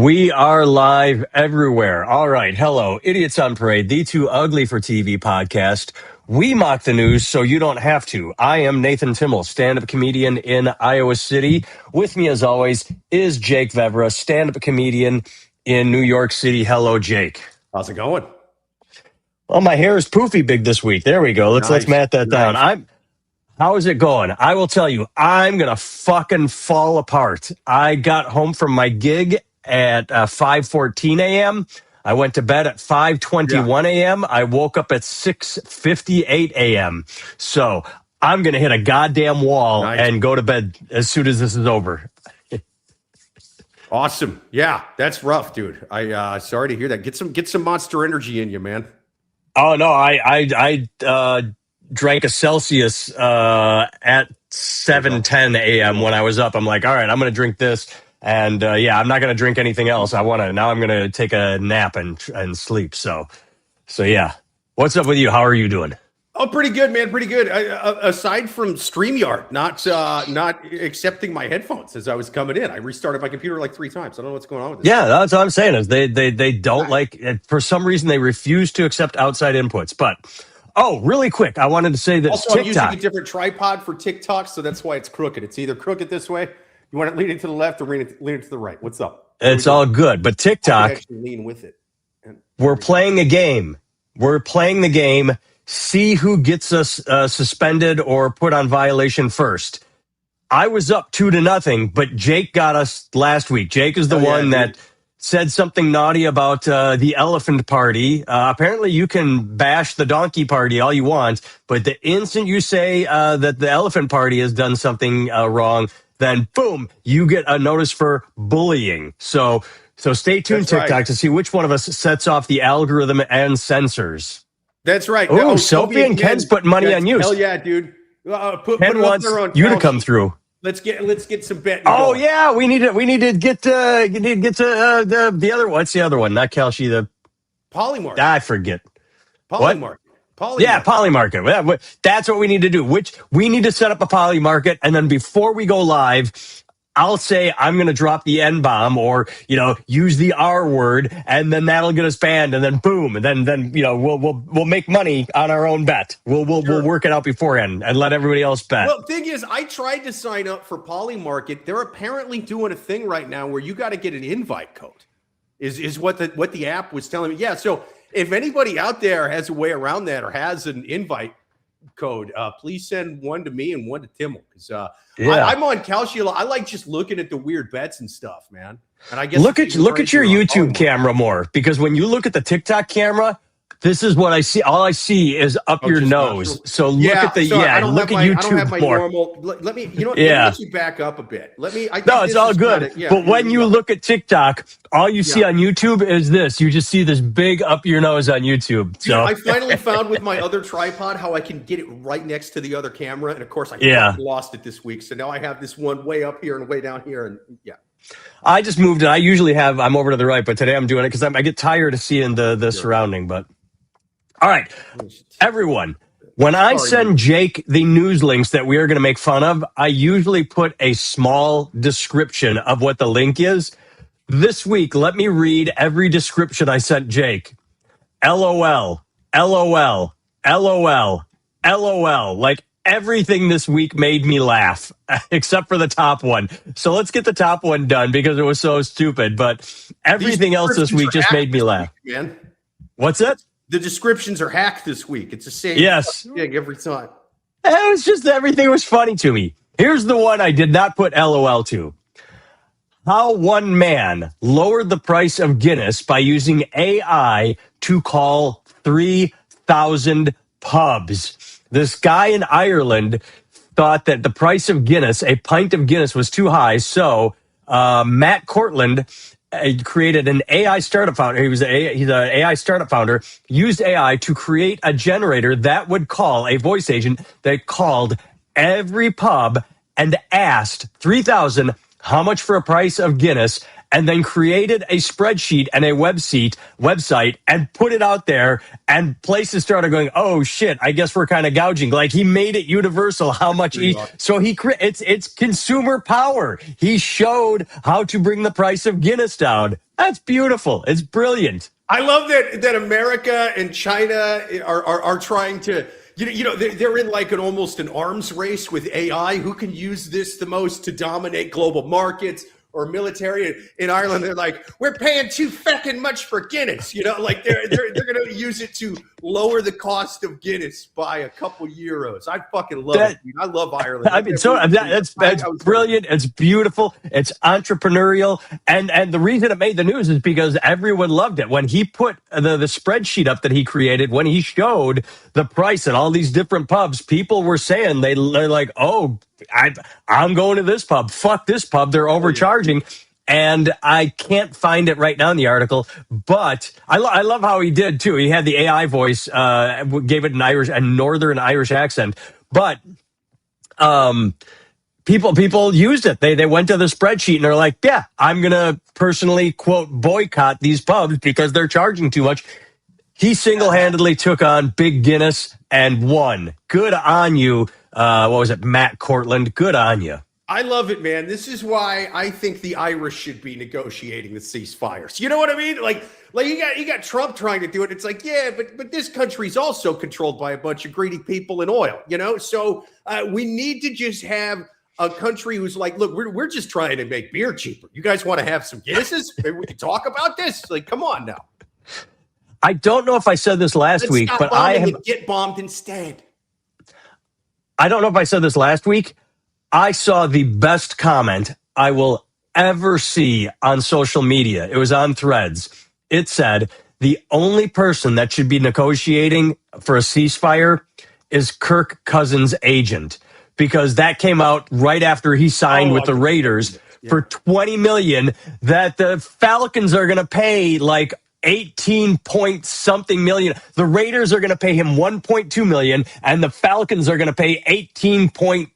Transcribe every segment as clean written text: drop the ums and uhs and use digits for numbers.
We are live everywhere. All right. Hello, Idiots on Parade, the Too Ugly for TV podcast. We mock the news so you don't have to. I am Nathan Timmel, stand-up comedian in Iowa City. With me, as always, is Jake Vevera, stand-up comedian in New York City. Hello, Jake. How's it going? Well, my hair is poofy big this week. There we go. Let's mat that down. How is it going? I will tell you, I'm going to fucking fall apart. I got home from my gig at 5:14 a.m. I went to bed at 5:21 a.m. I woke up at 6:58 a.m. So I'm going to hit a goddamn wall and go to bed as soon as this is over. Awesome. Yeah, that's rough, dude. I sorry to hear that. Get some Monster Energy in you, man. Oh, no, I drank a Celsius at 7:10 a.m. when I was up. I'm like, all right, I'm going to drink this. And I'm not going to drink anything else. Now I'm going to take a nap and sleep. So yeah. What's up with you? How are you doing? Oh, pretty good, man. Pretty good. Aside from StreamYard not accepting my headphones as I was coming in, I restarted my computer like 3 times. I don't know what's going on with this. Yeah, that's what I'm saying. Is they don't like, for some reason they refuse to accept outside inputs. But really quick, I wanted to say that also, I'm using a different tripod for TikTok, so that's why it's crooked. It's either crooked this way. You want it leaning to the left or leaning to the right? What's up? It's all good. But TikTok, actually lean with it. We're playing a game. We're playing the game. See who gets us suspended or put on violation first. I was up 2-0, but Jake got us last week. Jake is the one that said something naughty about the elephant party. Apparently, you can bash the donkey party all you want, but the instant you say that the elephant party has done something wrong, then boom, you get a notice for bullying. So stay tuned, TikTok, to see which one of us sets off the algorithm and censors. That's right. Oh, Sophie and Ken's putting money on you. Hell yeah, dude. Ken wants you to come through. Let's get some betting. Oh yeah, we need to get the other. What's the other one? Not Kalshi. The Polymarket. I forget. Polymarket. Yeah, Polymarket. That's what we need to do. We need to set up a Polymarket, and then before we go live, I'll say I'm going to drop the N-bomb or use the R word, and then that'll get us banned, and then boom, and then we'll make money on our own bet. We'll work it out beforehand and let everybody else bet. Well, thing is, I tried to sign up for Polymarket. They're apparently doing a thing right now where you got to get an invite code. Is what the app was telling me. Yeah, so if anybody out there has a way around that or has an invite code, please send one to me and one to Timmel, because I'm on Calcio. I like just looking at the weird bets and stuff, man. And I guess look at your YouTube camera more, because when you look at the TikTok camera, this is what I see. All I see is up your nose. So look at YouTube more. I don't have my normal. Let me let you back up a bit. It's all good. But when you look at TikTok, all you see on YouTube is this. You just see this big up your nose on YouTube. So I finally found with my other tripod how I can get it right next to the other camera. And of course, I lost it this week. So now I have this one way up here and way down here. And I just moved it. I usually I'm over to the right, but today I'm doing it because I get tired of seeing the surrounding. But all right, everyone, when I send Jake the news links that we are going to make fun of, I usually put a small description of what the link is. This week, let me read every description I sent Jake. LOL, LOL, LOL, LOL. Like everything this week made me laugh, except for the top one. So let's get the top one done because it was so stupid. But everything else this week just made me laugh. Man, what's that? The descriptions are hacked this week. It's the same thing every time. It was just everything was funny to me. Here's the one I did not put LOL to. How one man lowered the price of Guinness by using AI to call 3,000 pubs. This guy in Ireland thought that the price of Guinness, a pint of Guinness, was too high. So Matt Cortland created an AI startup founder. He's an AI startup founder, used AI to create a generator that would call a voice agent that called every pub and asked 3,000 how much for a price of Guinness, and then created a spreadsheet and a website and put it out there, and places started going, oh shit, I guess we're kind of gouging. Like, he made it universal how much it's consumer power. He showed how to bring the price of Guinness down. That's beautiful. It's brilliant. I love that America and China are trying to, they're in like almost an arms race with AI. Who can use this the most to dominate global markets or military? In Ireland, they're like, we're paying too fucking much for Guinness. Like they're going to use it to lower the cost of Guinness by a couple euros. I fucking love it. Dude. I love Ireland. I mean, that's brilliant. It's beautiful. It's entrepreneurial. And the reason it made the news is because everyone loved it. When he put the spreadsheet up that he created, when he showed the price at all these different pubs, people were saying, they're like, oh, I'm going to this pub. Fuck this pub. They're overcharging. And I can't find it right now in the article, but I love how he did too. He had the AI voice, gave it a northern Irish accent, but people used it. They went to the spreadsheet and they're like, yeah, I'm gonna personally, quote, boycott these pubs because they're charging too much. He single-handedly took on Big Guinness and won. Good on you. What was it, Matt Cortland? Good on you. I love it, man. This is why I think the Irish should be negotiating the ceasefires. You know what I mean? Like you got Trump trying to do it. It's like, yeah, but this country's also controlled by a bunch of greedy people in oil. So we need to just have a country who's like, look, we're just trying to make beer cheaper. You guys want to have some Guinnesses? Maybe we can talk about this. Like, come on now. I don't know if I said this last week, but get bombed instead. I don't know if I said this last week. I saw the best comment I will ever see on social media. It was on Threads. It said, the only person that should be negotiating for a ceasefire is Kirk Cousins' agent, because that came out right after he signed with the Raiders for $20 million that the Falcons are going to pay like 18 point something million. The Raiders are going to pay him 1.2 million and the Falcons are going to pay 18.8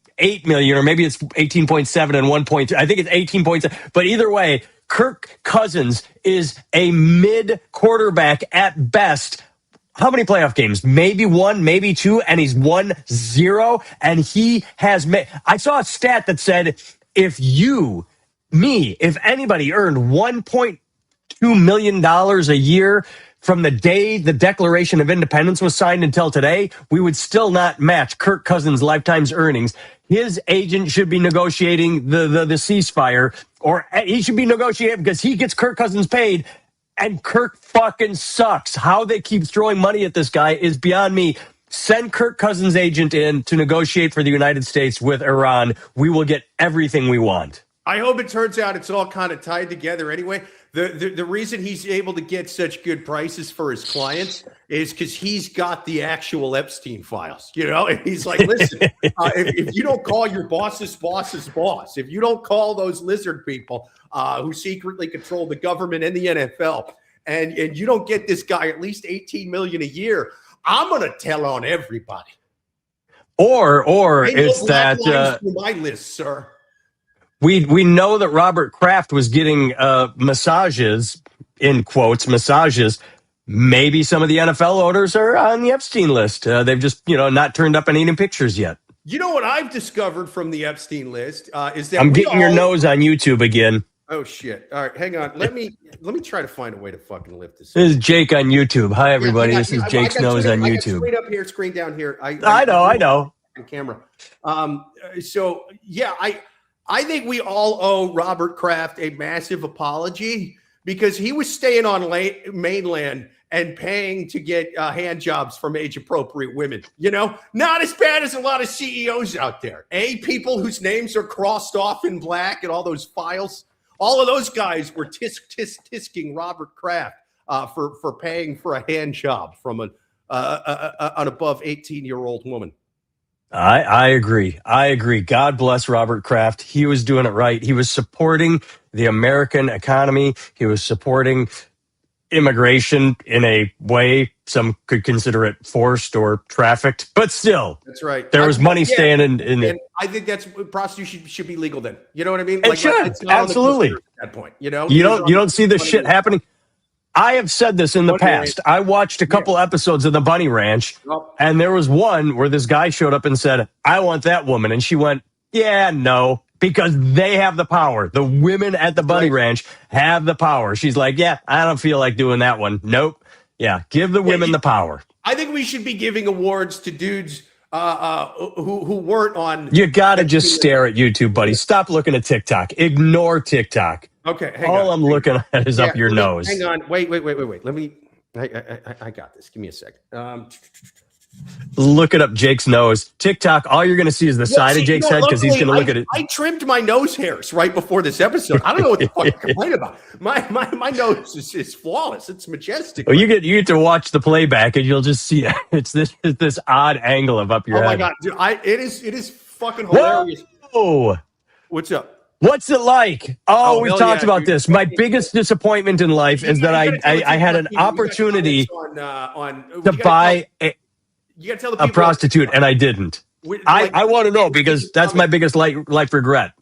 million, or maybe it's 18.7 and 1.2. I think it's 18.7. But either way, Kirk Cousins is a mid quarterback at best. How many playoff games? Maybe one, maybe two, and he's 1-0. And he has made. I saw a stat that said if anybody earned $1.2 million a year from the day the Declaration of Independence was signed until today, we would still not match Kirk Cousins' lifetime's earnings. His agent should be negotiating the ceasefire, or he should be negotiating because he gets Kirk Cousins paid, and Kirk fucking sucks. How they keep throwing money at this guy is beyond me. Send Kirk Cousins' agent in to negotiate for the United States with Iran. We will get everything we want. I hope it turns out it's all kind of tied together anyway. The reason he's able to get such good prices for his clients is because he's got the actual Epstein files, and he's like, listen, if you don't call your boss's boss's boss, if you don't call those lizard people who secretly control the government and the NFL, and you don't get this guy at least 18 million a year, I'm going to tell on everybody. Or it's that my list, sir. We know that Robert Kraft was getting massages, in quotes, massages. Maybe some of the NFL owners are on the Epstein list. They've just, not turned up and eating pictures yet. You know what I've discovered from the Epstein list is that I'm getting your nose on YouTube again. Oh shit! All right, hang on. Let me try to find a way to fucking lift this. This is Jake on YouTube. Hi everybody. This is Jake's nose on YouTube. Screen up here, screen down here. I know. Camera. So yeah, I think we all owe Robert Kraft a massive apology because he was staying on mainland and paying to get hand jobs from age-appropriate women. Not as bad as a lot of CEOs out there. People whose names are crossed off in black and all those files. All of those guys were tisking Robert Kraft for paying for a hand job from an above 18-year-old woman. I agree. God bless Robert Kraft. He was doing it right. He was supporting the American economy. He was supporting immigration in a way. Some could consider it forced or trafficked, but still, that's right. There was money staying in and I think that's prostitution should be legal then. You know what I mean? It should. it's not Absolutely. On the at that point, you know, you don't see this shit happening. I have said this in the past. I watched a couple episodes of the Bunny Ranch, and there was one where this guy showed up and said, "I want that woman," and she went, "Yeah, no." Because they have the power. The women at the Bunny Ranch have the power. She's like, yeah, I don't feel like doing that one. Nope. Yeah, give the women the power. I think we should be giving awards to dudes who weren't on. You got to just stare at YouTube, buddy. Stop looking at TikTok. Ignore TikTok. Okay, All I'm looking at is up your nose. Hang on. Wait. Let me. I got this. Give me a second. Look it up, Jake's nose. TikTok, all you're going to see is the side of Jake's head because he's going to look at it. I trimmed my nose hairs right before this episode. I don't know what the fuck to complain about. My nose is flawless. It's majestic. Well, you get to watch the playback and you'll just see it's this odd angle of up your head. Oh my god, dude! It is fucking hilarious. Whoa! What's up? What's it like? Oh, we've talked about this. My biggest disappointment in life is that I had an opportunity to buy you gotta tell the people a prostitute, and I didn't. I want to know because that's my biggest life regret.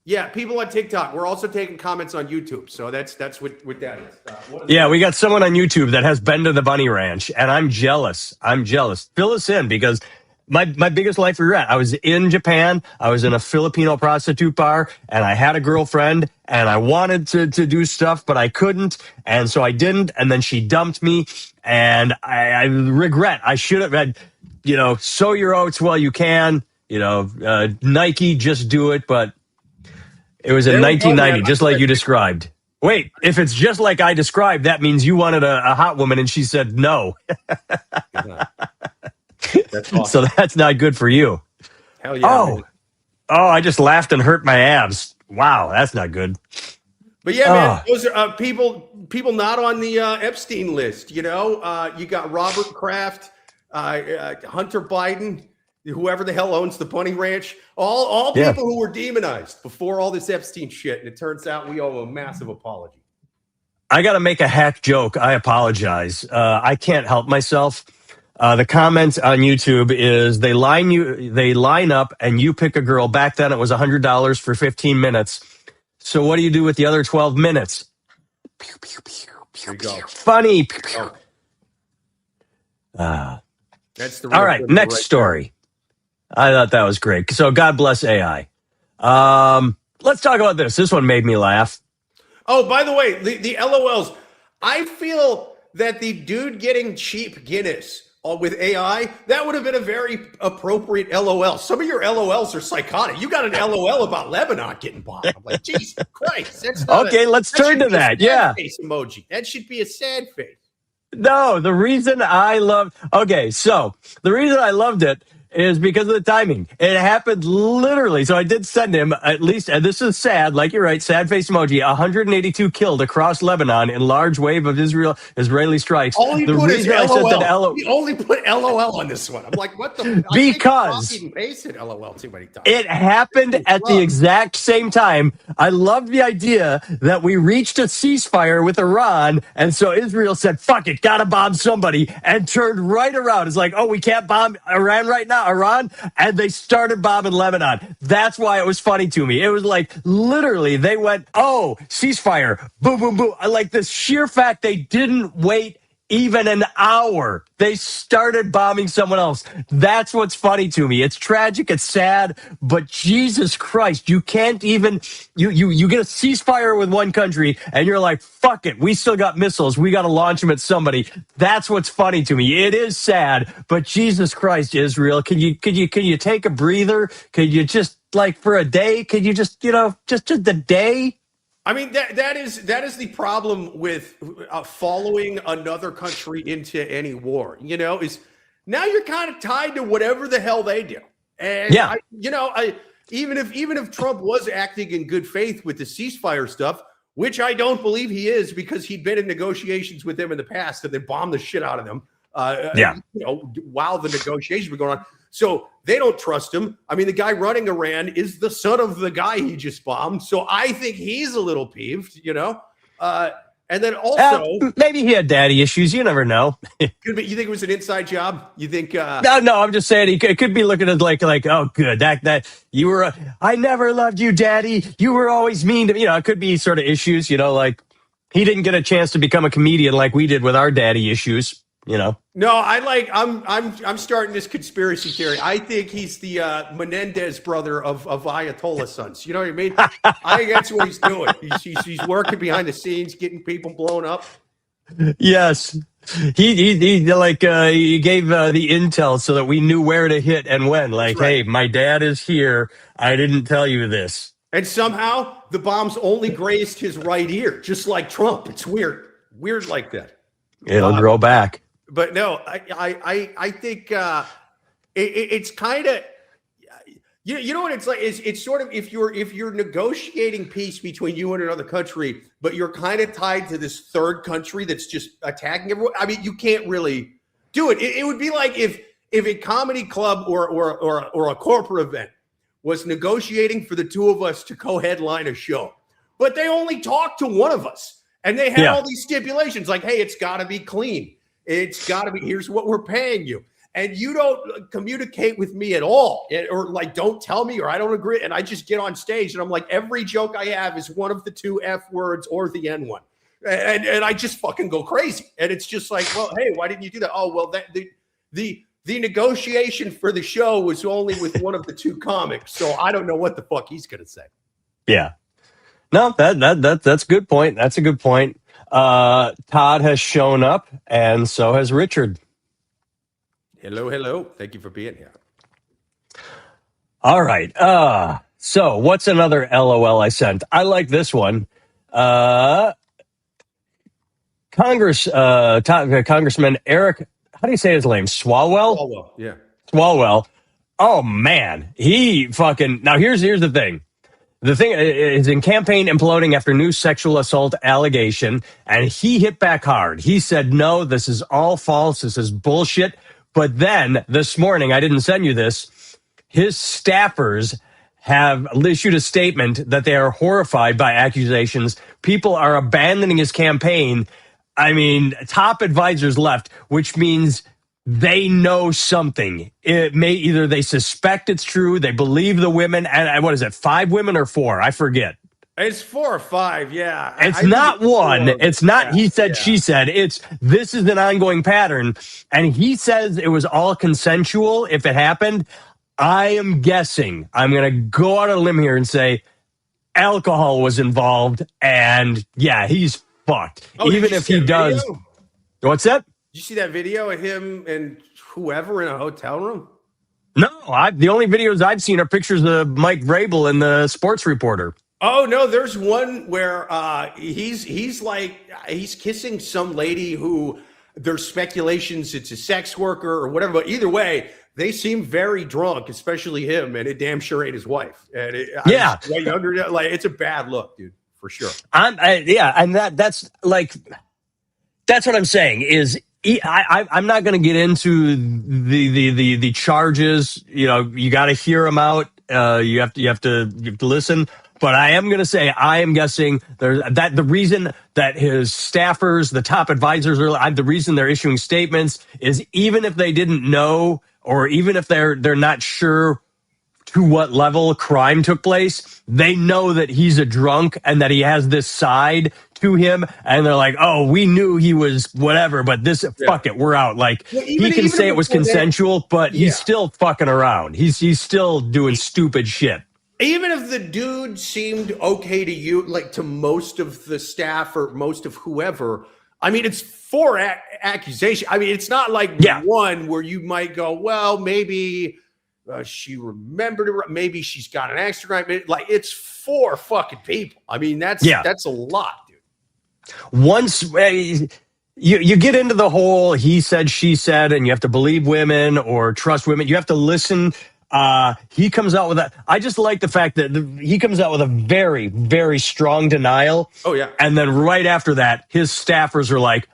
Yeah, people on TikTok. We're also taking comments on YouTube, so that's what that is. Yeah, we got someone on YouTube that has been to the Bunny Ranch, and I'm jealous. Fill us in because my biggest life regret. I was in Japan. I was in a Filipino prostitute bar, and I had a girlfriend, and I wanted to do stuff, but I couldn't, and so I didn't. And then she dumped me, and I regret. I should have had, sow your oats while you can. Nike, just do it. But it was in 1990, just like you described. Wait, if it's just like I described, that means you wanted a hot woman, and she said no. That's awesome. So that's not good for you. Hell yeah. Oh, I just laughed and hurt my abs. Wow, that's not good. But yeah, man, those are people not on the Epstein list. You got Robert Kraft, Hunter Biden, whoever the hell owns the Bunny Ranch, all people who were demonized before all this Epstein shit. And it turns out we owe a massive apology. I got to make a hack joke. I apologize. I can't help myself. The comments on YouTube is they line up and you pick a girl. Back then it was $100 for 15 minutes. So what do you do with the other 12 minutes? Pew, pew, pew, pew, pew. Funny. Pew, pew. That's the all right. Next story. I thought that was great. So God bless AI. Let's talk about this. This one made me laugh. Oh, by the way, the LOLs. I feel that the dude getting cheap Guinness with AI, that would have been a very appropriate LOL. Some of your LOLs are psychotic. You got an LOL about Lebanon getting bombed. I'm like, Jesus Christ. That's not okay, let's turn to that. Yeah. Face emoji. That should be a sad face. No, the reason I loved it is because of the timing. It happened literally. So I did send him at least, and this is sad, like you're right, sad face emoji, 182 killed across Lebanon in large wave of Israeli strikes. All he put is LOL. He only put LOL on this one. I'm like, what the? Because I pasted LOL too many times. It happened at the exact same time. I love the idea that we reached a ceasefire with Iran, and so Israel said, fuck it, gotta bomb somebody, and turned right around. It's like, oh, we can't bomb Iran right now. Iran, and they started bombing Lebanon. That's why it was funny to me. It was like literally they went, oh, ceasefire, boom, boom, boom. I like this sheer fact they didn't wait even an hour. They started bombing someone else. That's what's funny to me. It's tragic, it's sad, but Jesus Christ, you can't even you get a ceasefire with one country and you're like, fuck it, we still got missiles. We got to launch them at somebody. That's what's funny to me. It is sad, but Jesus Christ, Israel, can you take a breather? Can you just like for a day? Can you just just a day? I mean, that is the problem with following another country into any war, is now you're kind of tied to whatever the hell they do. And yeah, even if Trump was acting in good faith with the ceasefire stuff, which I don't believe he is because he'd been in negotiations with them in the past and they bombed the shit out of them. While the negotiations were going on. So they don't trust him. I mean, the guy running Iran is the son of the guy he just bombed. So I think he's a little peeved, And then also, maybe he had daddy issues. You never know. could be, you think it was an inside job? You think? No, I'm just saying it could be looking at like, oh, good, that you were. I never loved you, daddy. You were always mean to me. It could be sort of issues. Like he didn't get a chance to become a comedian like we did with our daddy issues. No, I'm starting this conspiracy theory. I think he's the Menendez brother of Ayatollah sons. You know what I mean? I think that's what he's doing. He's working behind the scenes, getting people blown up. Yes, he gave the intel so that we knew where to hit and when. Like, right. Hey, my dad is here. I didn't tell you this. And somehow the bombs only grazed his right ear, just like Trump. It's weird like that. It'll grow back. But no, I think it's kind of you know what it's like. It's sort of if you're negotiating peace between you and another country, but you're kind of tied to this third country that's just attacking everyone. I mean, you can't really do it. It would be like if a comedy club or a corporate event was negotiating for the two of us to co-headline a show, but they only talked to one of us, and they had all these stipulations like, hey, it's got to be clean. It's got to be, here's what we're paying you. And you don't communicate with me at all, or like, don't tell me, or I don't agree. And I just get on stage and I'm like, every joke I have is one of the two F words or the N one. And I just fucking go crazy. And it's just like, well, hey, why didn't you do that? Oh, well, the negotiation for the show was only with one of the two comics. So I don't know what the fuck he's going to say. Yeah. No, that's a good point. That's a good point. Todd has shown up, and so has Richard. Hello. Thank you for being here. All right. So what's another LOL I sent? I like this one. Congressman Eric, how do you say his name? Swalwell? Swalwell, yeah. Swalwell. Oh, man. Now here's the thing. The thing is in campaign imploding after new sexual assault allegation, and he hit back hard. He said, no, this is all false. This is bullshit. But then this morning, I didn't send you this, his staffers have issued a statement that they are horrified by accusations. People are abandoning his campaign. I mean, top advisors left, which means they know something. It may either they suspect it's true, they believe the women, and what is it, 5 women or 4? I forget. It's 4 or 5, yeah. It's not one. It's not he said, she said. This is an ongoing pattern. And he says it was all consensual if it happened. I am guessing, I'm going to go out on a limb here and say alcohol was involved. And yeah, he's fucked. Even if he does. Video? What's that? Did you see that video of him and whoever in a hotel room? No, the only videos I've seen are pictures of Mike Vrabel and the sports reporter. Oh no, there's one where he's kissing some lady who there's speculations it's a sex worker or whatever, but either way, they seem very drunk, especially him, and it damn sure ain't his wife. And way younger, like it's a bad look, dude, for sure. And that's what I'm saying is. I'm not going to get into the charges. You got to hear them out. You have to listen. But I am going to say I am guessing that the reason that his staffers, the top advisors, the reason they're issuing statements is even if they didn't know, or even if they're not sure to what level crime took place, they know that he's a drunk and that he has this side to him, and they're like, oh, we knew he was whatever, but fuck it, we're out. Like, he can say it was consensual, but he's still fucking around. He's still doing stupid shit. Even if the dude seemed okay to you, like to most of the staff or most of whoever, I mean, it's 4 accusations. I mean, it's not like one where you might go, well, maybe she remembered it. Maybe she's got an extra crime. Like, it's 4 fucking people. I mean, that's a lot, dude. Once you get into the whole he said, she said, and you have to believe women or trust women, you have to listen. He comes out with I just like the fact that he comes out with a very, very strong denial. Oh, yeah. And then right after that, his staffers are like,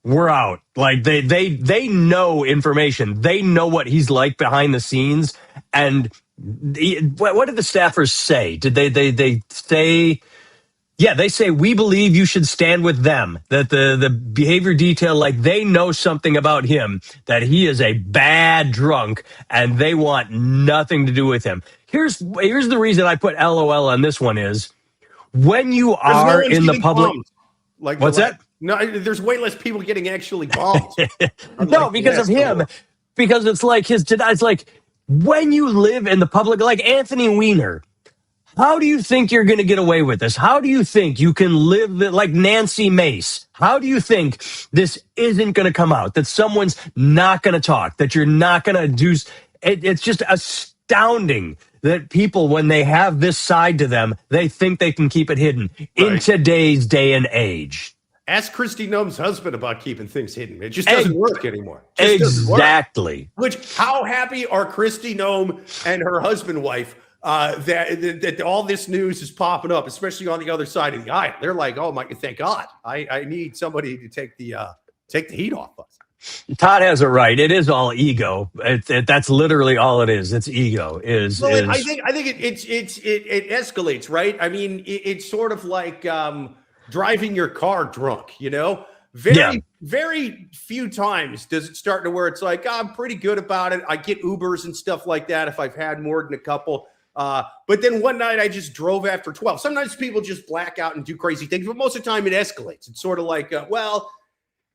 we're out. Like they know information. They know what he's like behind the scenes. And what did the staffers say? Did they say Yeah, they say we believe you should stand with them. That the behavior detail, like they know something about him, that he is a bad drunk, and they want nothing to do with him. Here's the reason I put LOL on this one is when you Because no are one's in the getting public. bombed. Like What's that? No, there's way less people getting actually bombed. No, Unlike the because of last him. couple. Because it's like it's like when you live in the public, like Anthony Weiner. How do you think you're going to get away with this? How do you think you can live like Nancy Mace? How do you think this isn't going to come out? That someone's not going to talk? That you're not going to do? It's just astounding that people, when they have this side to them, they think they can keep it hidden in today's day and age. Ask Kristi Noem's husband about keeping things hidden. It just doesn't work anymore. Exactly. Which, how happy are Kristi Noem and her husband wife that all this news is popping up, especially on the other side of the aisle? They're like, "Oh my, thank God! I need somebody to take the heat off us." Todd has it right. It is all ego. That's literally all it is. It's ego. I think it escalates, right? I mean, it's sort of like driving your car drunk. Very few times does it start to where it's like, I'm pretty good about it. I get Ubers and stuff like that if I've had more than a couple. But then one night I just drove after 12. Sometimes people just black out and do crazy things, but most of the time it escalates. It's sort of like,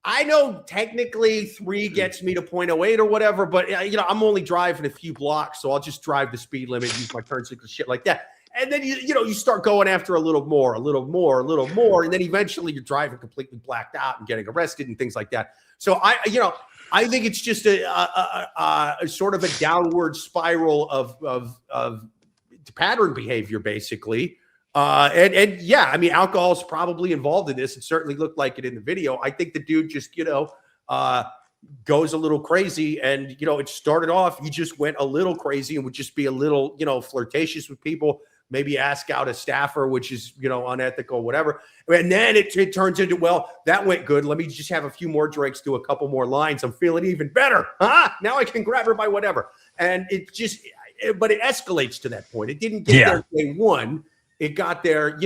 I know technically 3 gets me to 0.08 or whatever, but I'm only driving a few blocks, so I'll just drive the speed limit, use my turn signal, shit like that. And then you start going after a little more, and then eventually you're driving completely blacked out and getting arrested and things like that. So I think it's just a sort of a downward spiral of pattern behavior, basically. And yeah, I mean, alcohol is probably involved in this. It certainly looked like it in the video. I think the dude just, goes a little crazy, and it started off, he just went a little crazy and would just be a little, flirtatious with people, maybe ask out a staffer, which is, unethical, whatever. And then it turns into, well, that went good. Let me just have a few more drinks, do a couple more lines. I'm feeling even better. Now I can grab her by whatever. And but it escalates to that point. It didn't get there day one. It got there,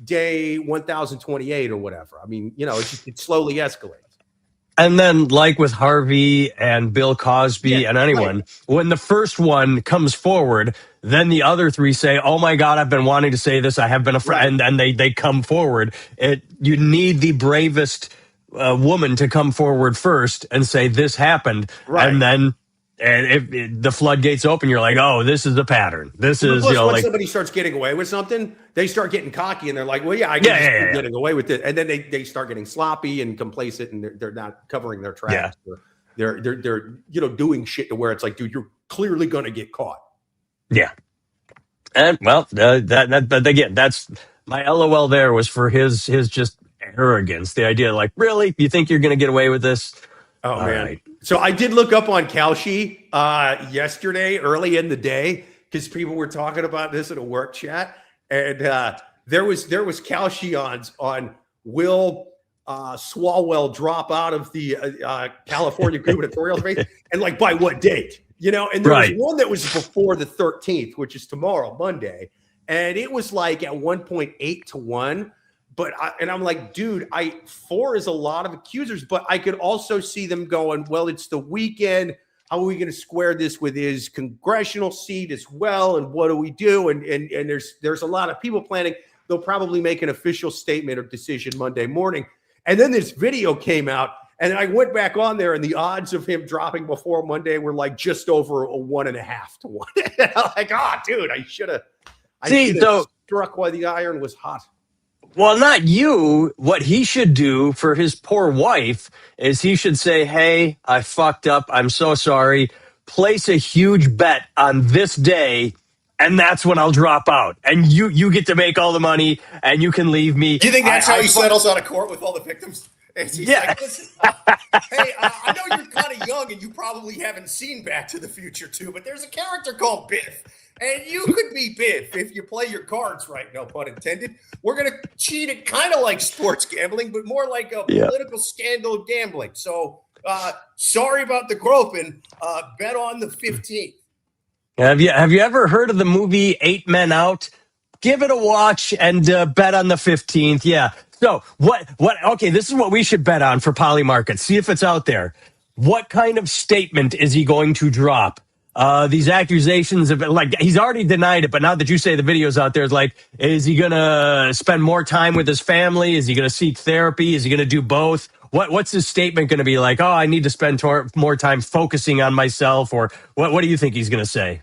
day 1028 or whatever. I mean, it slowly escalates. And then, like with Harvey and Bill Cosby and anyone, when the first one comes forward, then the other 3 say, "Oh my God, I've been wanting to say this. I have been a friend," and they come forward. You need the bravest woman to come forward first and say this happened, and then. And if the floodgates open, you're like, "Oh, this is the pattern. This is when somebody starts getting away with something, they start getting cocky, and they're like, "Well, yeah, I can getting away with it." And then they start getting sloppy and complacent, and they're not covering their tracks. They're doing shit to where it's like, dude, you're clearly going to get caught. Yeah. And but again, that's my LOL. There was for his just arrogance. The idea, like, really, you think you're going to get away with this? Oh, all man. Right. So I did look up on Kalshi yesterday, early in the day, because people were talking about this in a work chat. And there was Kalshi on will Swalwell drop out of the California gubernatorial race, and like by what date? And there was one that was before the 13th, which is tomorrow, Monday. And it was like at 1.8 to 1. But I'm like, dude, 4 is a lot of accusers, but I could also see them going, well, it's the weekend. How are we going to square this with his congressional seat as well? And what do we do? And there's a lot of people planning. They'll probably make an official statement or decision Monday morning. And then this video came out, and I went back on there, and the odds of him dropping before Monday were like just over a 1.5 to 1. I'm like, dude, I should have struck while the iron was hot. Well, not you. What he should do for his poor wife is he should say, "Hey, I fucked up. I'm so sorry. Place a huge bet on this day, and that's when I'll drop out. And you get to make all the money, and you can leave me." Do you think that's how he settles out of court with all the victims? He's like, listen, hey, I know you're kind of young, and you probably haven't seen Back to the Future 2, but there's a character called Biff. And you could be Biff if you play your cards right, no pun intended. We're going to cheat it kind of like sports gambling, but more like a political scandal gambling. So sorry about the groping. Bet on the 15th. Have you ever heard of the movie 8 Men Out? give it a watch and bet on the 15th. Yeah. So what, okay, this is what we should bet on for Poly Market. See if it's out there. What kind of statement is he going to drop? These accusations of, like, he's already denied it, but now that you say the video's out there, it's like, is he going to spend more time with his family? Is he going to seek therapy? Is he going to do both? What's his statement going to be like? Oh, I need to spend more time focusing on myself, or what do you think he's going to say?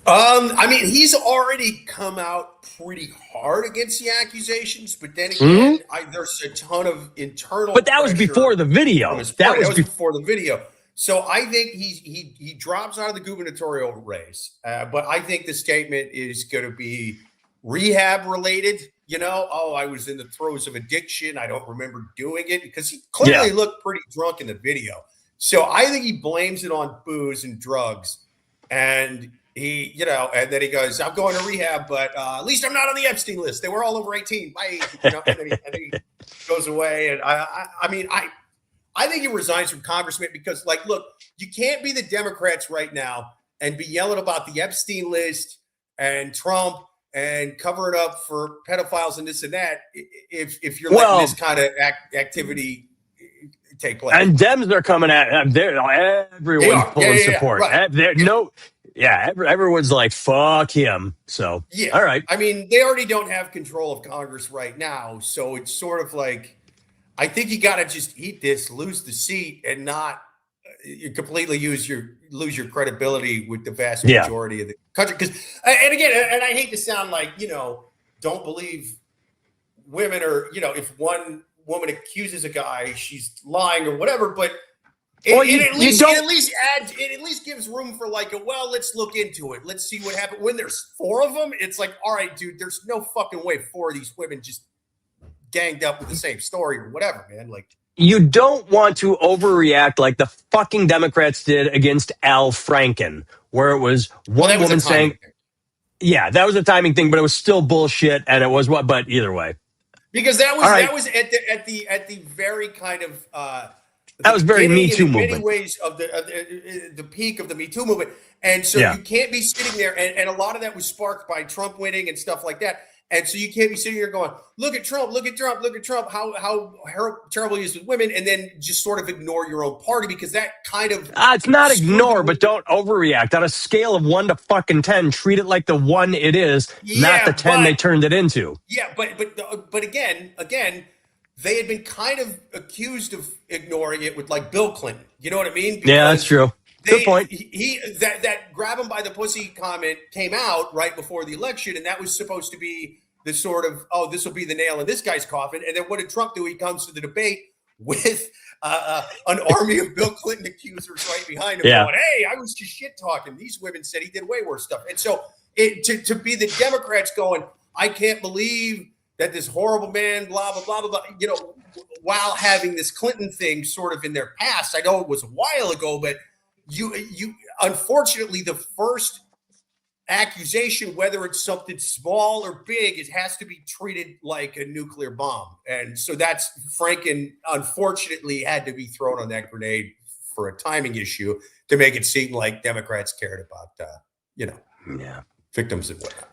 I mean, he's already come out pretty hard against the accusations, but then again, there's a ton of internal. But that was before the video. That was before the video. So I think he drops out of the gubernatorial race, but I think the statement is going to be rehab related. You know, I was in the throes of addiction. I don't remember doing it, because he clearly looked pretty drunk in the video. So I think he blames it on booze and drugs, and he, you know, and then he goes, "I'm going to rehab, but at least I'm not on the Epstein list. They were all over 18." Bye. You know, and then he goes away. And I mean, I think he resigns from congressman because, like, look, you can't be the Democrats right now and be yelling about the Epstein list and Trump and cover it up for pedophiles and this and that if you're letting this kind of activity take place. And Dems are coming at everyone's pulling support. Right. Everyone's like, fuck him. So, all right. I mean, they already don't have control of Congress right now. So it's sort of like, I think you got to just eat this, lose the seat, and not completely lose your credibility with the vast majority of the country. Because, and again, and I hate to sound like, you know, don't believe women, or, you know, if one woman accuses a guy, she's lying or whatever, but it at least gives room for, like, let's look into it. Let's see what happened. When there's 4 of them, it's like, all right, dude, there's no fucking way 4 of these women just ganged up with the same story or whatever, man. Like, you don't want to overreact like the fucking Democrats did against Al Franken, where it was one woman saying, that was a timing thing, but it was still bullshit, and it was but either way. Because that was at the very kind of that was very Me Too movement. In many ways of the peak of the Me Too movement, and so you can't be sitting there, and a lot of that was sparked by Trump winning and stuff like that. And so you can't be sitting here going, look at Trump, how terrible he is with women, and then just sort of ignore your own party, because that kind of it's not ignore, but don't overreact. On a scale of 1 to fucking 10, treat it like the 1 it is, not the 10 they turned it into. Yeah, but again, they had been kind of accused of ignoring it with, like, Bill Clinton. You know what I mean? Because that's true. Good point. That grab him by the pussy comment came out right before the election, and that was supposed to be the sort of, this will be the nail in this guy's coffin. And then what did Trump do? He comes to the debate with an army of Bill Clinton accusers right behind him, going, "Hey, I was just shit talking. These women said he did way worse stuff." And so to be the Democrats going, "I can't believe that this horrible man, blah blah blah blah blah," you know, while having this Clinton thing sort of in their past. I know it was a while ago, but you unfortunately, the first accusation, whether it's something small or big, it has to be treated like a nuclear bomb. And so that's Franken, unfortunately, had to be thrown on that grenade for a timing issue to make it seem like Democrats cared about victims and whatnot.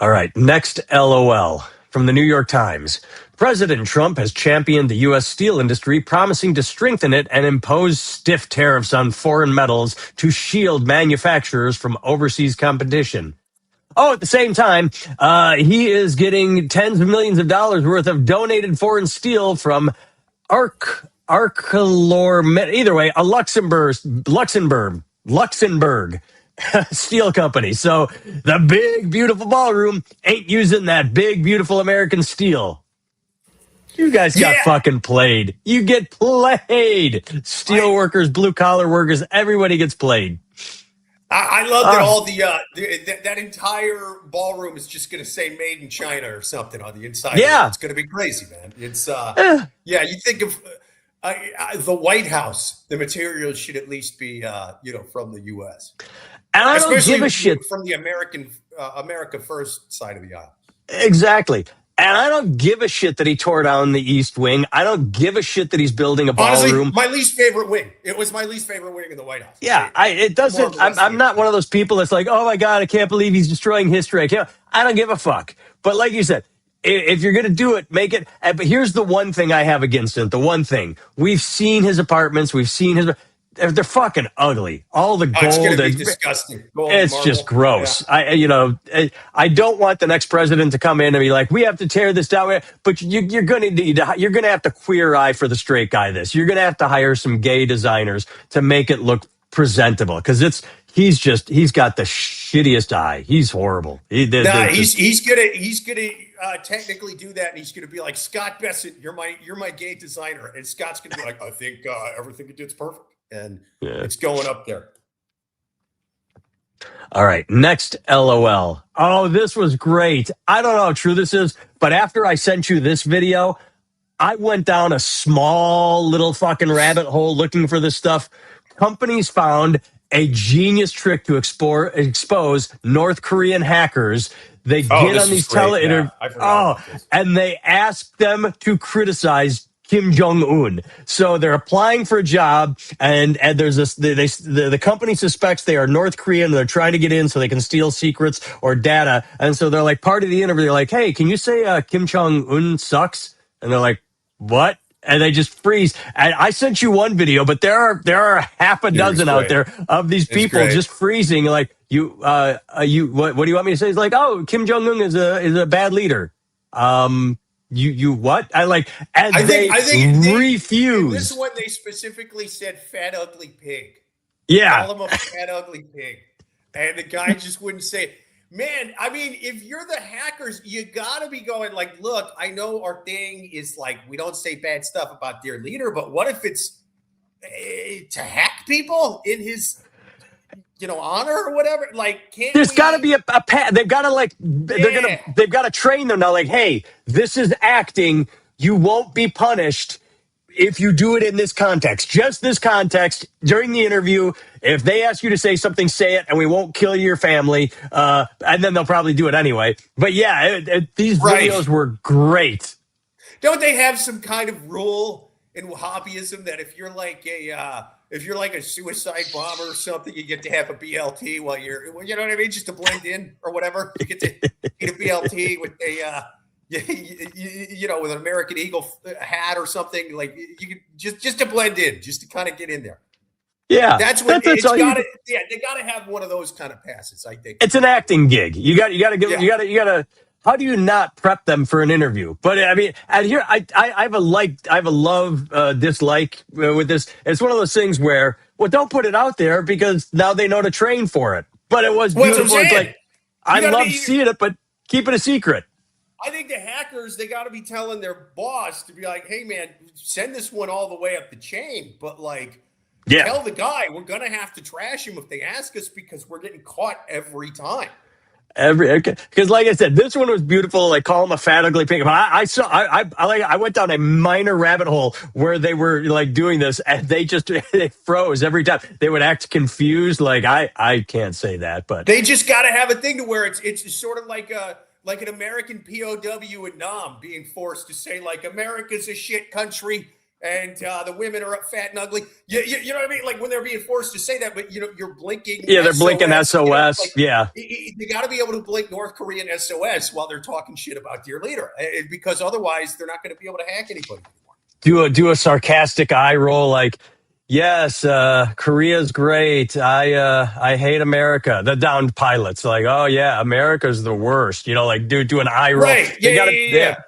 All right, next LOL from the New York Times. President Trump has championed the U.S. steel industry, promising to strengthen it and impose stiff tariffs on foreign metals to shield manufacturers from overseas competition. At the same time, he is getting tens of millions of dollars worth of donated foreign steel from either way, a Luxembourg steel company. So the big, beautiful ballroom ain't using that big, beautiful American steel. You guys got fucking played. You get played. Steel workers, blue collar workers, everybody gets played. I love that all that entire ballroom is just going to say "Made in China" or something on the inside. Yeah, it's going to be crazy, man. It's you think of the White House, the materials should at least be from the U.S. And I don't give a shit from the America First side of the aisle. Exactly. And I don't give a shit that he tore down the East Wing. I don't give a shit that he's building a ballroom. Honestly, my least favorite wing. It was my least favorite wing in the White House. Yeah, it doesn't. I'm not one of those people that's like, oh my God, I can't believe he's destroying history. I don't give a fuck. But like you said, if you're going to do it, make it. But here's the one thing I have against it. The one thing we've seen his apartments, we've seen his. They're fucking ugly. All the gold. It's going to be disgusting. It's just gross. Yeah. I don't want the next president to come in and be like, we have to tear this down. But you're going to have to queer eye for the straight guy. You're going to have to hire some gay designers to make it look presentable because he's got the shittiest eye. He's horrible. He's gonna technically do that, and he's gonna be like, Scott Bessent, you're my gay designer, and Scott's gonna be like, I think everything he did's perfect. And it's going up there. All right. Next, LOL. Oh, this was great. I don't know how true this is, but after I sent you this video, I went down a small little fucking rabbit hole looking for this stuff. Companies found a genius trick to expose North Korean hackers. They get on these interviews. And they ask them to criticize Kim Jong-un. So they're applying for a job, and there's this. The company suspects they are North Korean. And they're trying to get in so they can steal secrets or data. And so they're like, part of the interview, they're like, "Hey, can you say Kim Jong-un sucks?" And they're like, "What?" And they just freeze. And I sent you one video, but there are half a dozen out there of these people just freezing. Like what do you want me to say? It's like, "Oh, Kim Jong-un is a bad leader." You what? I think refuse. In this one, they specifically said "fat ugly pig." Yeah, call him a fat ugly pig, and the guy just wouldn't say it. Man, I mean, if you're the hackers, you gotta be going like, look, I know our thing is like we don't say bad stuff about their leader, but what if it's to hack people in his honor or whatever? Like, there's got to be a path. They've got to they've got to train them now. Like, hey, this is acting. You won't be punished if you do it in this context. Just this context during the interview. If they ask you to say something, say it, and we won't kill your family. And then they'll probably do it anyway. But yeah, these videos were great. Don't they have some kind of rule in Wahhabism that if you're like a suicide bomber or something, you get to have a BLT while you know what I mean, just to blend in or whatever. You get to eat a BLT with with an American Eagle hat or something. Like you can just to blend in, just to kind of get in there. Yeah, that's what they got to have one of those kind of passes. I think it's an acting gig. You got to. How do you not prep them for an interview? But I mean, and here I have a love dislike with this. It's one of those things where, well, don't put it out there because now they know to train for it. But it was beautiful. It's like I love seeing it, but keep it a secret. I think the hackers, they got to be telling their boss to be like, hey man, send this one all the way up the chain, but like, tell the guy we're gonna have to trash him if they ask us because we're getting caught every time. Because like I said, this one was beautiful. Like call him a fat ugly pig. But I went down a minor rabbit hole where they were like doing this, and they froze every time. They would act confused. Like I can't say that, but they just got to have a thing to where it's sort of like an American POW in Nam being forced to say like America's a shit country. And the women are fat and ugly. You know what I mean? Like when they're being forced to say that, but you're blinking. Yeah, they're blinking SOS. They got to be able to blink North Korean SOS while they're talking shit about their leader, because otherwise they're not going to be able to hack anybody anymore. Do a sarcastic eye roll, like, yes, Korea's great. I hate America. The downed pilots, like, oh yeah, America's the worst. Like do an eye roll. Right? Yeah.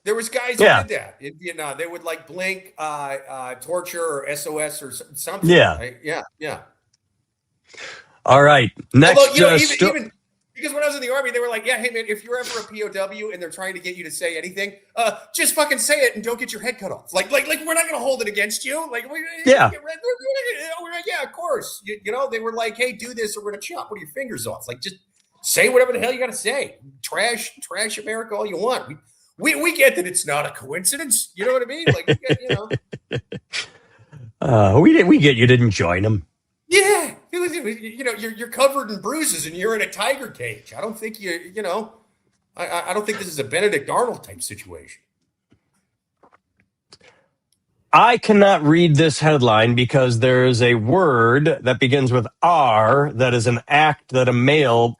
There was guys who did that in Vietnam. They would like blink, torture, or SOS or something. Yeah, right? Yeah. All right. Next, although, even because when I was in the Army, they were like, "Yeah, hey man, if you're ever a POW and they're trying to get you to say anything, just fucking say it and don't get your head cut off. Like we're not going to hold it against you. Like, yeah, of course. They were like, hey, do this or we're going to chop one of your fingers off. Like, just say whatever the hell you got to say. Trash America all you want. We get that it's not a coincidence. You know what I mean? Like, we get you didn't join them. Yeah. You're covered in bruises and you're in a tiger cage. I don't think I don't think this is a Benedict Arnold type situation. I cannot read this headline because there is a word that begins with R that is an act that a male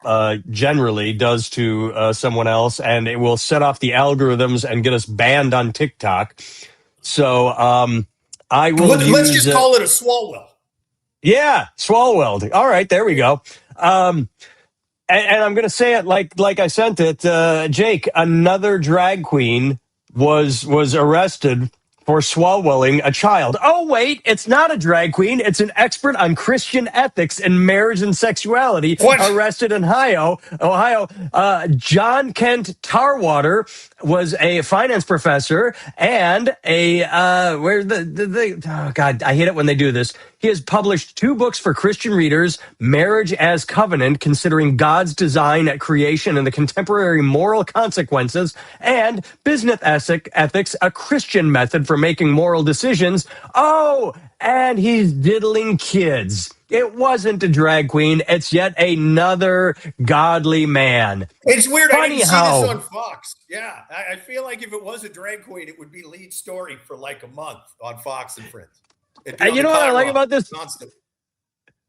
generally does to someone else, and it will set off the algorithms and get us banned on TikTok. So I will Let's just call it a Swalwell. Yeah, Swalwell. All right, there we go. And I'm going to say it like I sent it. Jake, another drag queen was arrested for swallowing a child. Oh, wait, it's not a drag queen. It's an expert on Christian ethics and marriage and sexuality. What? Arrested in Ohio. John Kent Tarwater was a finance professor and oh God, I hate it when they do this. He has published 2 books for Christian readers, Marriage as Covenant, Considering God's Design at Creation and the Contemporary Moral Consequences, and Business Ethics, a Christian Method for Making Moral Decisions. Oh, and he's diddling kids. It wasn't a drag queen. It's yet another godly man. It's weird. Funny I didn't how see this on Fox. Yeah, I feel like if it was a drag queen, it would be lead story for like a month on Fox and Friends. You know what I like about this?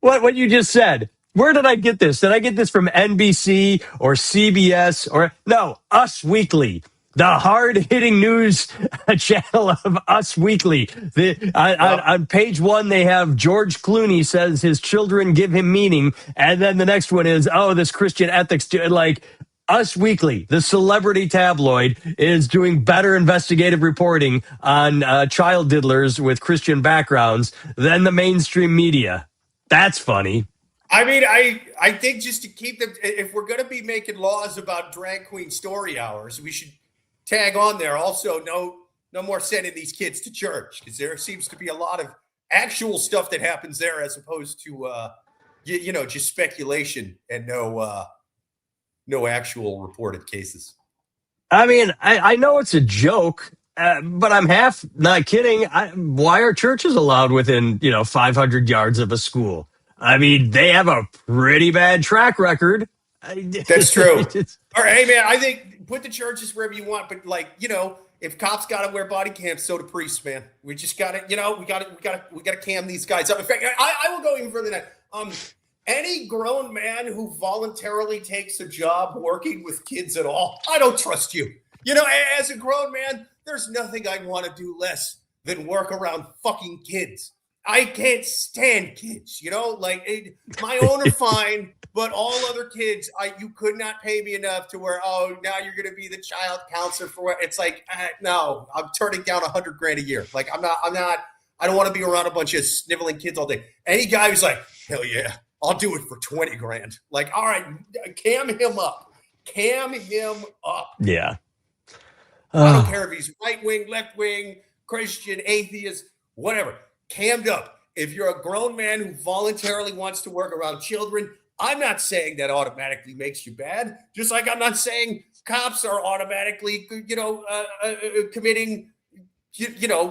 What you just said. Where did I get this? Did I get this from NBC or CBS or no? Us Weekly, the hard-hitting news channel of Us Weekly. On page 1, they have George Clooney says his children give him meaning, and then the next one is this Christian ethics. Like Us Weekly, the celebrity tabloid, is doing better investigative reporting on child diddlers with Christian backgrounds than the mainstream media. That's funny. I mean, I think just to keep them, if we're going to be making laws about drag queen story hours, we should tag on there also no more sending these kids to church, because there seems to be a lot of actual stuff that happens there as opposed to just speculation and no actual reported cases. I mean, I know it's a joke, but I'm half not kidding. Why are churches allowed within 500 yards of a school? I mean, they have a pretty bad track record. That's true. All right, hey man, I think put the churches wherever you want, but if cops got to wear body cams, so do priests, man. We just got to, we got to cam these guys up. In fact, I will go even further than that. Any grown man who voluntarily takes a job working with kids at all, I don't trust you. As a grown man, there's nothing I'd want to do less than work around fucking kids. I can't stand kids, my own are fine, but all other kids, you could not pay me enough to where, now you're going to be the child counselor for what? It's like, no, I'm turning down $100,000 a year. Like, I don't want to be around a bunch of sniveling kids all day. Any guy who's like, hell yeah, I'll do it for $20,000. Like, all right, cam him up. Yeah. I don't care if he's right wing, left wing, Christian, atheist, whatever. Cammed up. If you're a grown man who voluntarily wants to work around children, I'm not saying that automatically makes you bad. Just like I'm not saying cops are automatically, committing,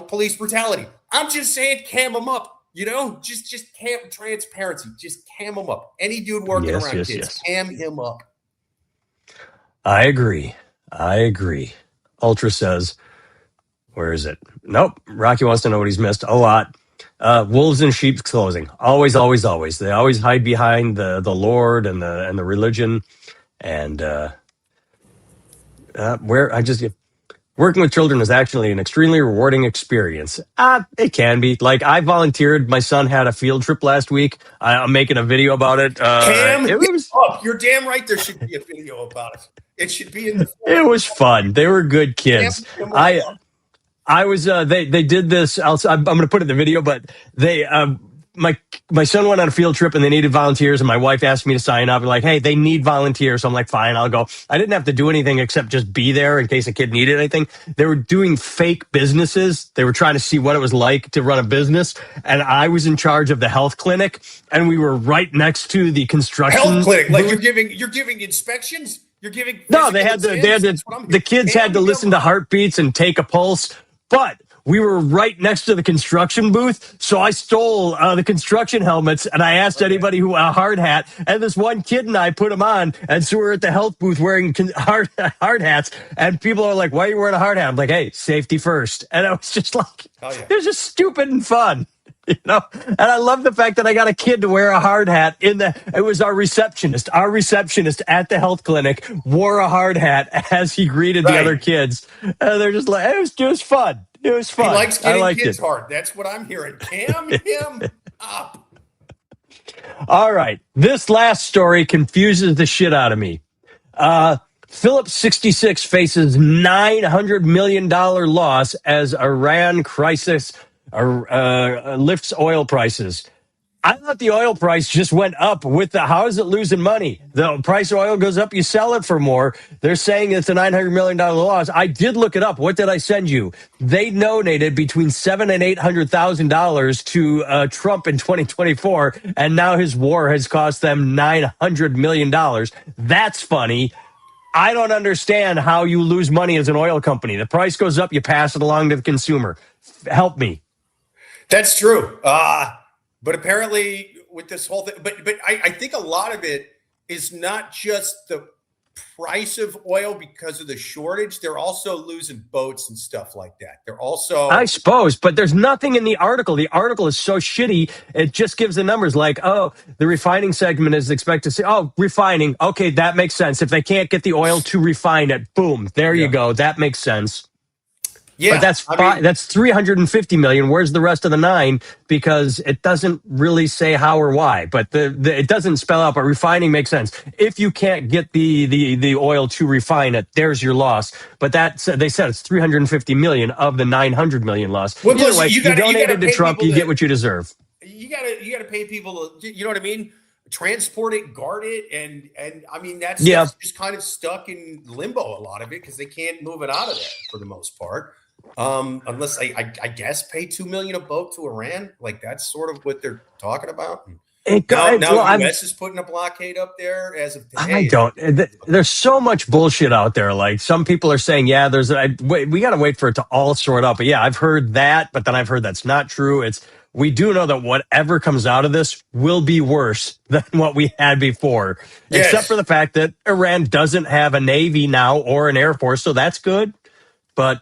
police brutality. I'm just saying cam them up. Just cam transparency. Just cam them up. Any dude working around kids, cam him up. I agree. Ultra says, where is it? Nope. Rocky wants to know what he's missed. A lot. Wolves in sheep's clothing. Always, always, always. They always hide behind the Lord and the religion. And working with children is actually an extremely rewarding experience. It can be. Like, I volunteered. My son had a field trip last week. I'm making a video about it. You're damn right. There should be a video about it. It should be in the. It was fun. They were good kids. I was. They did this. I'm going to put it in the video, but they. My son went on a field trip and they needed volunteers, and my wife asked me to sign up. And like, hey, they need volunteers. So I'm like, fine, I'll go. I didn't have to do anything except just be there in case a kid needed anything. They were doing fake businesses. They were trying to see what it was like to run a business, and I was in charge of the health clinic, and we were right next to the construction health clinic. Like you're giving inspections. You're giving the kids had to listen to heartbeats and take a pulse. But we were right next to the construction booth. So I stole the construction helmets and I asked anybody who a hard hat. And this one kid and I put them on. And so we're at the health booth wearing hard hats. And people are like, why are you wearing a hard hat? I'm like, hey, safety first. And I was just like, it was just stupid and fun. And I love the fact that I got a kid to wear a hard hat it was our receptionist at the health clinic wore a hard hat as he greeted the other kids. And they're just like, it was fun. It was fun. He likes getting kids it. hard. That's what I'm hearing. Cam him up. All right. This last story confuses the shit out of me. Phillips 66 faces $900 million loss as Iran crisis lifts oil prices. I thought the oil price just went up how is it losing money? The price of oil goes up, you sell it for more. They're saying it's a $900 million loss. I did look it up. What did I send you? They donated between $700,000 and $800,000 to Trump in 2024, and now his war has cost them $900 million. That's funny. I don't understand how you lose money as an oil company. The price goes up, you pass it along to the consumer. Help me. That's true. But apparently with this whole thing, but I think a lot of it is not just the price of oil because of the shortage. They're also losing boats and stuff like that. They're also, I suppose, but there's nothing in the article. The article is so shitty. It just gives the numbers like, the refining segment is expected to say, refining. Okay, that makes sense. If they can't get the oil to refine it, boom, there you go. That makes sense. Yeah, but that's 350 million. Where's the rest of the 9? Because it doesn't really say how or why, but it doesn't spell out. But refining makes sense. If you can't get the oil to refine it, there's your loss. But they said it's 350 million of the 900 million loss. Well, either way, you donated to Trump, you get what you deserve. You gotta pay people to, you know what I mean? Transport it, guard it, and I mean that's just kind of stuck in limbo. A lot of it because they can't move it out of there for the most part. Unless I guess pay $2 million a boat to Iran, like that's sort of what they're talking about. Now U.S. is putting a blockade up there as of today. There's so much bullshit out there. Like some people are saying, we got to wait for it to all sort out. But I've heard that, but then I've heard that's not true. We do know that whatever comes out of this will be worse than what we had before, except for the fact that Iran doesn't have a navy now or an air force, so that's good. But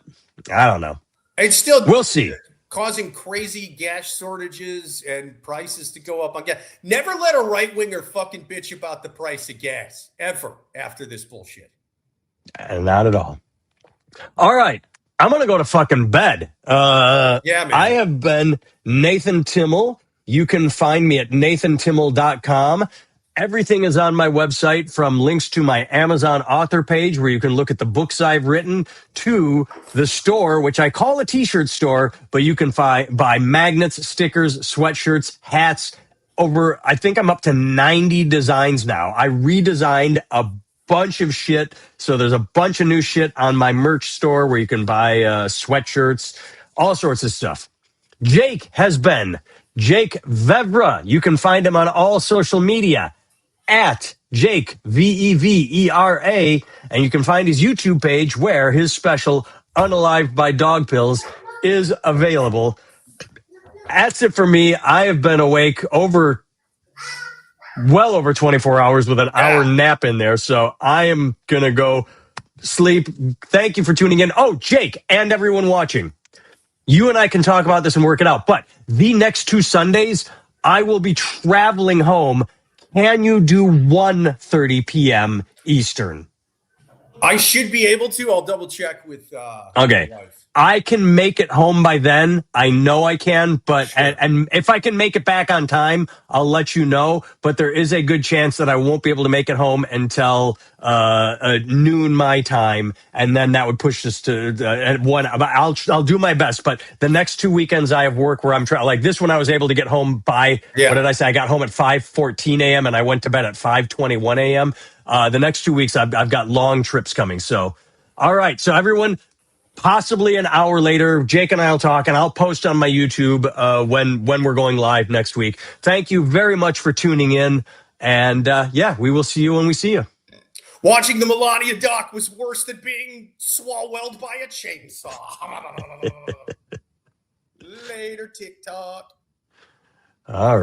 I don't know. It's still we'll see. Causing crazy gas shortages and prices to go up on gas. Never let a right winger fucking bitch about the price of gas ever after this bullshit. Not at all. All right. I'm going to go to fucking bed. Man. I have been Nathan Timmel. You can find me at nathantimmel.com. Everything is on my website, from links to my Amazon author page where you can look at the books I've written, to the store, which I call a t-shirt store, but you can buy magnets, stickers, sweatshirts, hats. I think I'm up to 90 designs now. I redesigned a bunch of shit. So there's a bunch of new shit on my merch store where you can buy sweatshirts, all sorts of stuff. Jake has been Jake Vevera. You can find him on all social media at Jake Vevera, and you can find his YouTube page where his special Unalived by Dog Pills is available. That's it for me. I have been awake well over 24 hours with an hour nap in there, so I am gonna go sleep. Thank you for tuning in. Oh, Jake and everyone watching, you and I can talk about this and work it out, but the next 2 Sundays I will be traveling home. Can you do 1:30 p.m. Eastern? I should be able to. I'll double check with my wife. I can make it home by then. I know I can, but and if I can make it back on time, I'll let you know. But there is a good chance that I won't be able to make it home until noon my time, and then that would push us to at 1. I'll do my best. But the next 2 weekends I have work where I'm trying. Like this one, I was able to get home by what did I say? I got home at 5:14 a.m. and I went to bed at 5:21 a.m. The next 2 weeks, I've got long trips coming. So, all right. So everyone. Possibly an hour later, Jake and I will talk, and I'll post on my YouTube when we're going live next week. Thank you very much for tuning in, and we will see you when we see you. Watching the Melania doc was worse than being swallowed by a chainsaw. Later, TikTok. All right.